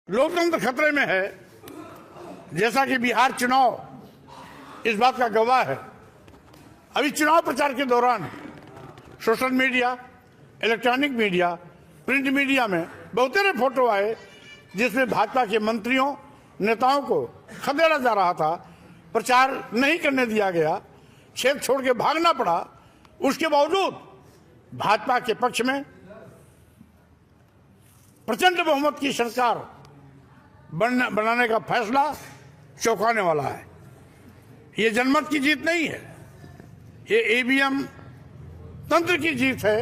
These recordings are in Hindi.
लोकतंत्र खतरे में है, जैसा कि बिहार चुनाव इस बात का गवाह है। अभी चुनाव प्रचार के दौरान social media, electronic media, print media में बहुत सारे फोटो आए जिसमें भाजपा के मंत्रियों, नेताओं को खदेड़ा जा रहा था, प्रचार नहीं करने दिया गया, क्षेत्र छोड़ के भागना पड़ा। उसके बावजूद भाजपा के पक्ष में प्रचंड बहुमत की सरकार बनाने का फैसला चौंकाने वाला है। ये जनमत की जीत नहीं है, ये ईवीएम तंत्र की जीत है,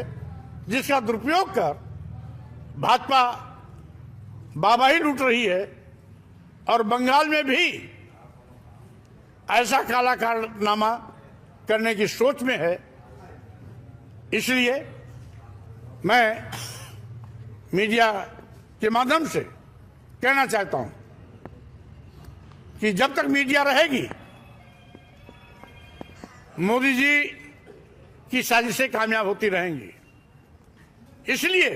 जिसका दुरुपयोग कर भाजपा बाबाही लूट रही है और बंगाल में भी ऐसा काला कारनामा करने की सोच में है। इसलिए मैं मीडिया के माध्यम से कहना चाहता हूं कि जब तक मीडिया रहेगी, मोदी जी की साजिशें कामयाब होती रहेंगी। इसलिए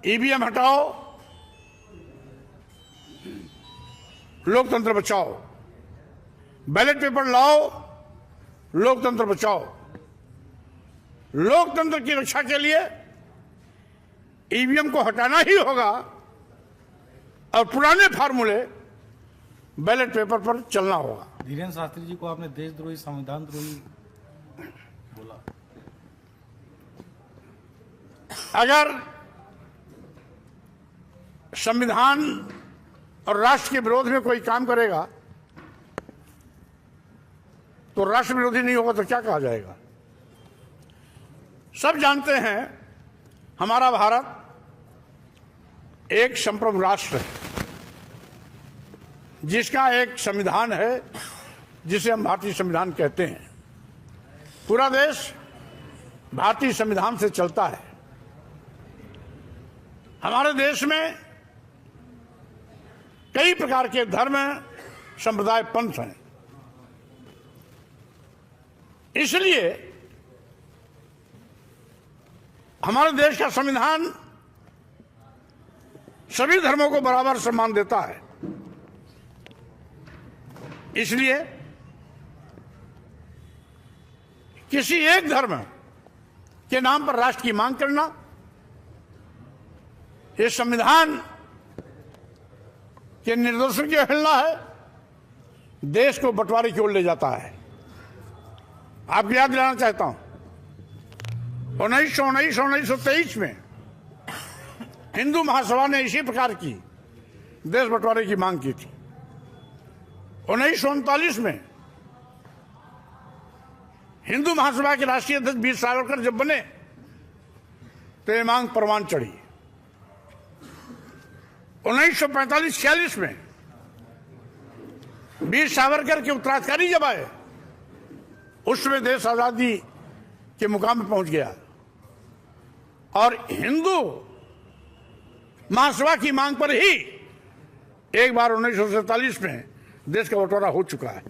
ईवीएम हटाओ, लोकतंत्र बचाओ, बैलेट पेपर लाओ, लोकतंत्र बचाओ। लोकतंत्र की रक्षा के लिए ईवीएम को हटाना ही होगा और पुराने फार्मूले बैलेट पेपर पर चलना होगा। धीरेन्द्र शास्त्री जी को आपने देशद्रोही, संविधान द्रोही बोला। अगर संविधान और राष्ट्र के विरोध में कोई काम करेगा तो राष्ट्र विरोधी नहीं होगा तो क्या कहा जाएगा? सब जानते हैं हमारा भारत एक संप्रभु राष्ट्र है, जिसका एक संविधान है जिसे हम भारतीय संविधान कहते हैं। पूरा देश भारतीय संविधान से चलता है। हमारे देश में कई प्रकार के धर्म, संप्रदाय, पंथ हैं। इसलिए हमारे देश का संविधान सभी धर्मों को बराबर सम्मान देता है। इसलिए किसी एक धर्म के नाम पर राष्ट्र की मांग करना, ये संविधान के निर्देशों की अवहेलना है, देश को बंटवारे की ओर ले जाता है। आपको याद दिलाना चाहता हूं, 1923 में हिंदू महासभा ने इसी प्रकार की देश बंटवारे की मांग की थी। 1939 में हिंदू महासभा के राष्ट्रीय अध्यक्ष वीर सावरकर जब बने तो ये मांग परवान चढ़ी। 1945-46 में वीर सावरकर के उत्तराधिकारी जब आए, उसमें देश आजादी के मुकाम में पहुंच गया और हिंदू महासभा की मांग पर ही एक बार 1947 में देश का बंटवारा हो चुका है।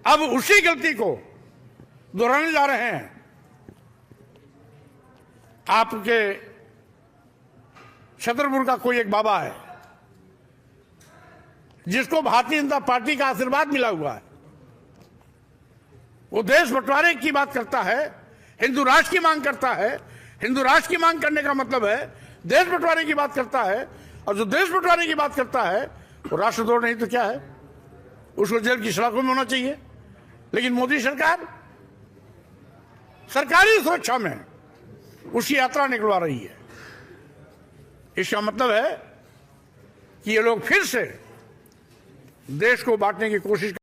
अब उसी गलती को दोहराने जा रहे हैं। आपके छतरपुर का कोई एक बाबा है जिसको भारतीय जनता पार्टी का आशीर्वाद मिला हुआ है। वो देश बंटवारे की बात करता है, हिंदू राष्ट्र की मांग करता है। हिंदू राष्ट्र की मांग करने का मतलब है देश बंटवारे की बात करता है, और जो देश बंटवारे की बात करता है वो राष्ट्रद्रोह नहीं तो क्या है? उसको जेल की सलाखों में होना चाहिए। लेकिन मोदी सरकार सरकारी सुरक्षा में उसकी यात्रा निकलवा रही है। इसका मतलब है कि ये लोग फिर से देश को बांटने की कोशिश